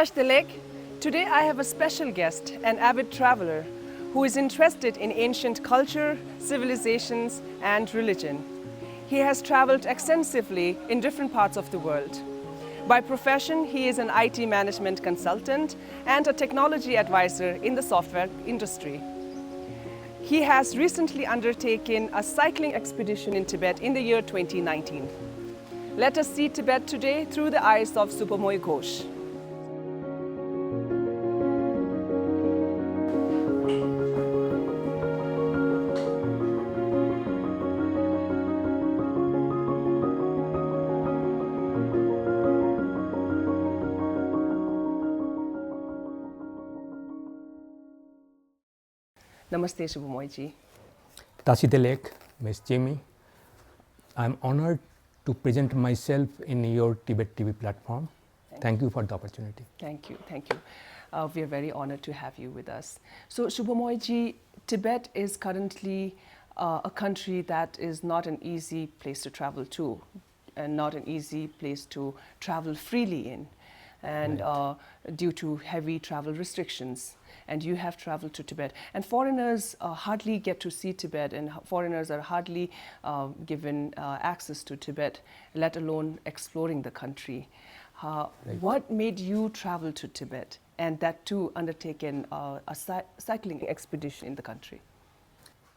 Tilak, today I have a special guest, an avid traveler who is interested in ancient culture, civilizations, and religion. He has traveled extensively in different parts of the world. By profession, he is an IT management consultant and a technology advisor in the software industry. He has recently undertaken a cycling expedition in Tibet in the year 2019. Let us see Tibet today through the eyes of Subhamoy Ghosh. Namaste, Subhamoy ji. Tilak, Ms. Jamie, I am honored to present myself in your Tibettv platform. Thank you for the opportunity. Thank you, thank you. We are very honored to have you with us. So, Subhamoy ji, Tibet is currently a country that is not an easy place to travel to, and not an easy place to travel freely in, and Right. Due to heavy travel restrictions. And you have traveled to Tibet, and foreigners hardly get to see Tibet, and foreigners are hardly given access to Tibet, let alone exploring the country. What made you travel to Tibet, and that too undertaken a cycling expedition in the country?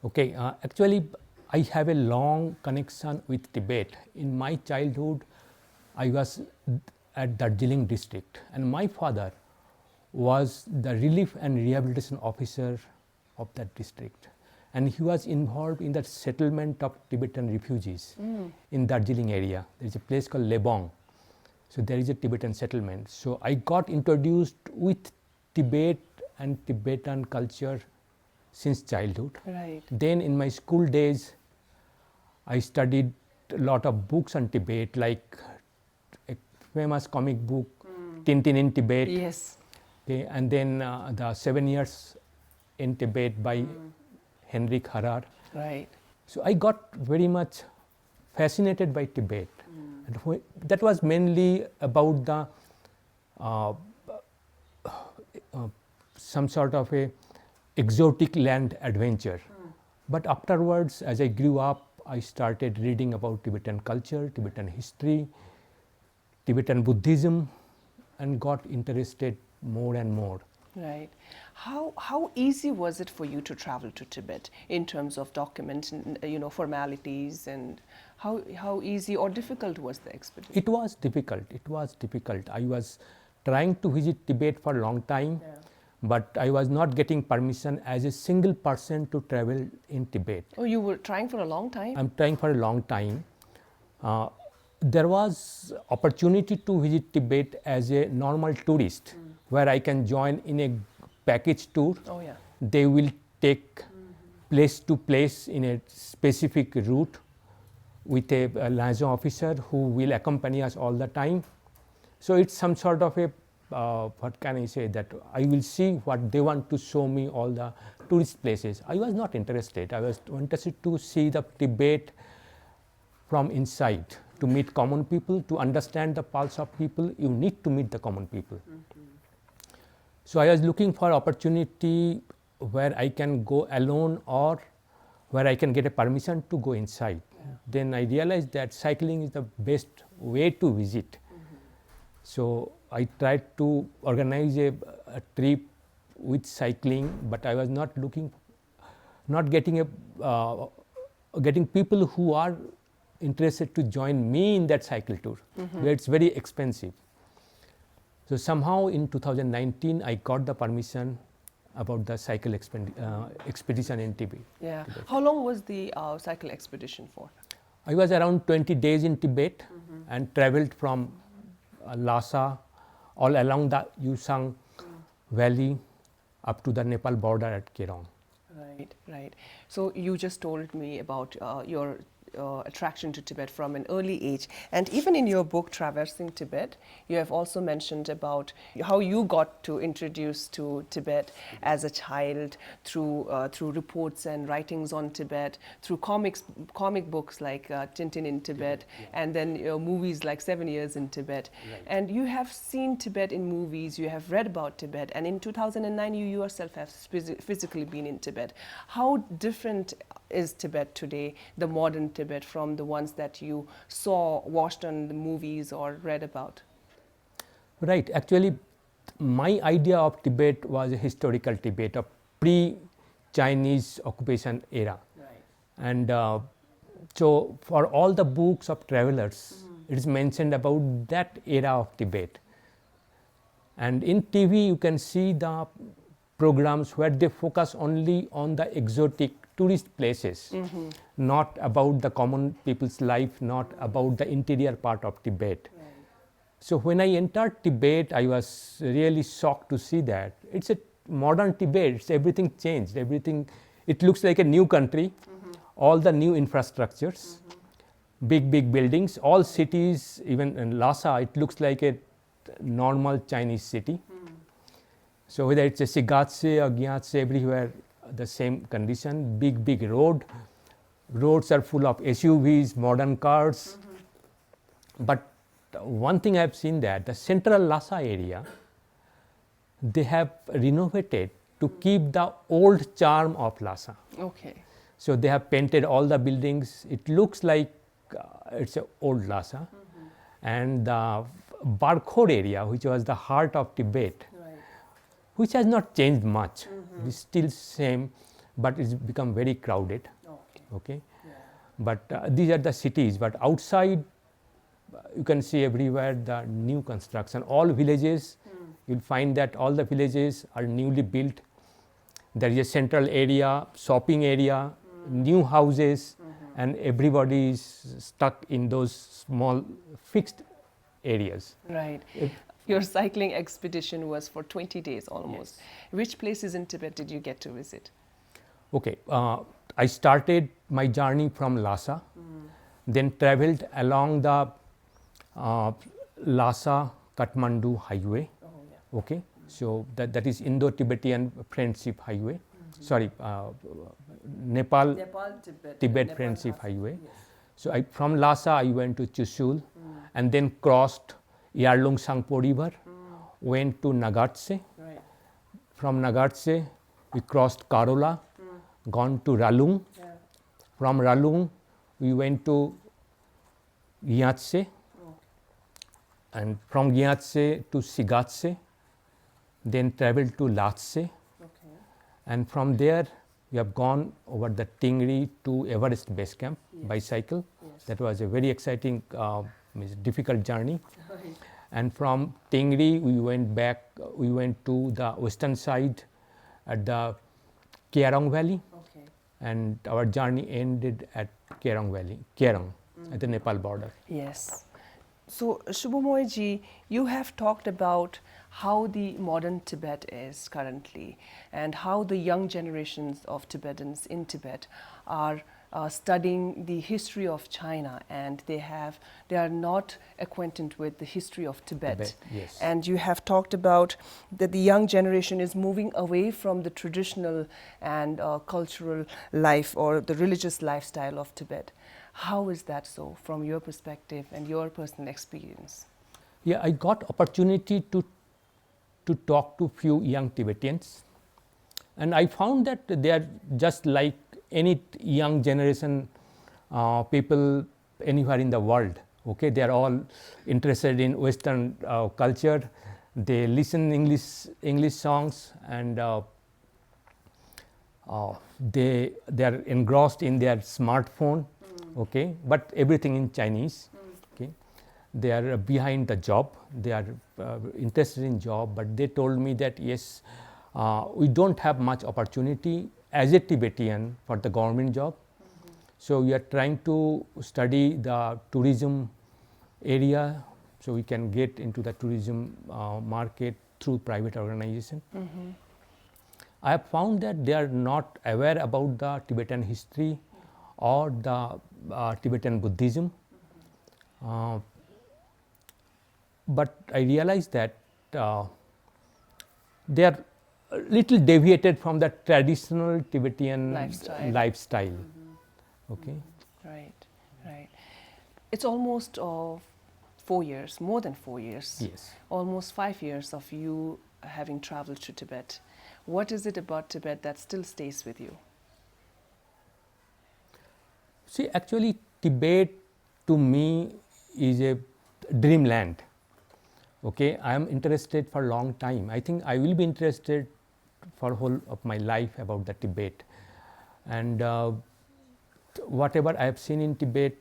Okay, actually, I have a long connection with Tibet. In my childhood, I was at Darjeeling district, and my father was the relief and rehabilitation officer of that district, and he was involved in the settlement of Tibetan refugees in Darjeeling area. There is a place called Lebong, so there is a Tibetan settlement. So I got introduced with Tibet and Tibetan culture since childhood. Right. Then in my school days, I studied a lot of books on Tibet, like a famous comic book, Tintin in Tibet. Yes. Okay, and then the 7 years in Tibet by Henrik Harar. Right. So I got very much fascinated by Tibet. And that was mainly about the some sort of a exotic land adventure. But afterwards, as I grew up, I started reading about Tibetan culture, Tibetan history, Tibetan Buddhism, and got interested more and more. Right. How easy was it for you to travel to Tibet in terms of documents, formalities, and how easy or difficult was the expedition? It was difficult. It was difficult. I was trying to visit Tibet for a long time, but I was not getting permission as a single person to travel in Tibet. Oh, you were trying for a long time? I'm trying for a long time. There was opportunity to visit Tibet as a normal tourist, where I can join in a package tour. Oh, yeah. They will take place to place in a specific route with a liaison officer who will accompany us all the time. So it's some sort of a, what can I say, that I will see what they want to show me, all the tourist places. I was not interested. I was interested to see the Tibet from inside, to meet common people, to understand the pulse of people. You need to meet the common people. So I was looking for opportunity where I can go alone or where I can get a permission to go inside. Then I realized that cycling is the best way to visit. So I tried to organize a trip with cycling, but I was not getting getting people who are interested to join me in that cycle tour. Where it's very expensive. So somehow in 2019, I got the permission about the cycle expedition in Tibet. Yeah. How long was the cycle expedition for? I was around 20 days in Tibet and traveled from Lhasa all along the Yusang Valley up to the Nepal border at Kerong. Right, right. So you just told me about your attraction to Tibet from an early age. And even in your book, Traversing Tibet, you have also mentioned about how you got to introduce to Tibet as a child through reports and writings on Tibet, through comic books like Tintin in Tibet, and then movies like 7 Years in Tibet. Right. And you have seen Tibet in movies, you have read about Tibet, and in 2009 you yourself have physically been in Tibet. How different is Tibet today, the modern Tibet, from the ones that you saw, watched on the movies or read about? Right. Actually, my idea of Tibet was a historical Tibet, a pre-Chinese occupation era. Right. And so for all the books of travelers, it is mentioned about that era of Tibet. And in TV, you can see the programs where they focus only on the exotic tourist places, not about the common people's life, not about the interior part of Tibet. Right. So when I entered Tibet, I was really shocked to see that it's a modern Tibet. It's everything changed. Everything, it looks like a new country. All the new infrastructures, big buildings, all cities, even in Lhasa, it looks like a normal Chinese city. So whether it's a Shigatse or Gyatse, everywhere the same condition, big roads are full of SUVs, modern cars. But one thing I've seen that the central Lhasa area, they have renovated to keep the old charm of Lhasa. Okay. So they have painted all the buildings. It looks like it's an old Lhasa. And the Barkhor area, which was the heart of Tibet, Right. which has not changed much. It's still same, but it's become very crowded. Okay. Yeah. But these are the cities. But outside, you can see everywhere the new construction. All villages, you'll find that all the villages are newly built. There is a central area, shopping area, new houses, and everybody is stuck in those small fixed areas. Right. Your cycling expedition was for 20 days almost. Yes. Which places in Tibet did you get to visit? Okay, I started my journey from Lhasa, then traveled along the Lhasa-Kathmandu highway. Oh, yeah. Okay, so that is Indo-Tibetan Friendship Highway. Sorry, Nepal Tibet Friendship Highway. Yes. So from Lhasa I went to Chushul and then crossed Yarlung Sangpo River, went to Nagatse. Right. From Nagatse we crossed Karola, gone to Ralung. Yeah. From Ralung we went to Gyatse, and from Gyatse to Shigatse, then traveled to Latse, Okay. and from there we have gone over the Tingri to Everest Base Camp by cycle. Yes. That was a very exciting, difficult journey. Right. And from Tingri we went to the western side at the Kyarong Valley, Okay. and our journey ended at Kyarong Valley, Kyarong, at the Nepal border. Yes. So, Subhamoy ji, you have talked about how the modern Tibet is currently and how the young generations of Tibetans in Tibet are studying the history of China, and they are not acquainted with the history of Tibet. Yes. And you have talked about that the young generation is moving away from the traditional and cultural life or the religious lifestyle of Tibet. How is that so from your perspective and your personal experience? Yeah, I got opportunity to talk to few young Tibetans, and I found that they are just like any young generation people anywhere in the world. Okay, they are all interested in Western culture. They listen English songs, and they are engrossed in their smartphone. Okay, but everything in Chinese. Okay, they are behind the job. They are interested in job, but they told me that yes, we don't have much opportunity as a Tibetan for the government job. So we are trying to study the tourism area, so we can get into the tourism market through private organization. I have found that they are not aware about the Tibetan history or the Tibetan Buddhism. But I realized that they are a little deviated from the traditional Tibetan lifestyle. Okay. Right, right. It's almost 4 years, more than 4 years. Yes. Almost 5 years of you having traveled to Tibet. What is it about Tibet that still stays with you? See, actually, Tibet to me is a dreamland. Okay, I am interested for a long time. I think I will be interested for whole of my life about the Tibet. And whatever I have seen in Tibet,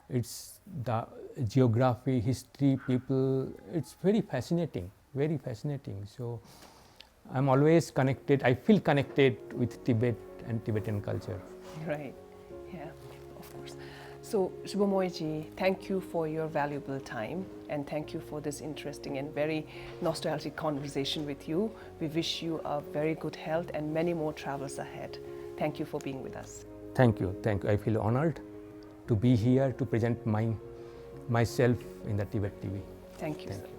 it's the geography, history, people, it's very fascinating, very fascinating. So I'm always connected, I feel connected with Tibet and Tibetan culture. Right, yeah, of course. So Subhamoy ji, thank you for your valuable time and thank you for this interesting and very nostalgic conversation with you. We wish you a very good health and many more travels ahead. Thank you for being with us. Thank you, thank you. I feel honored to be here to present myself in the Tibettv. Thank you, sir.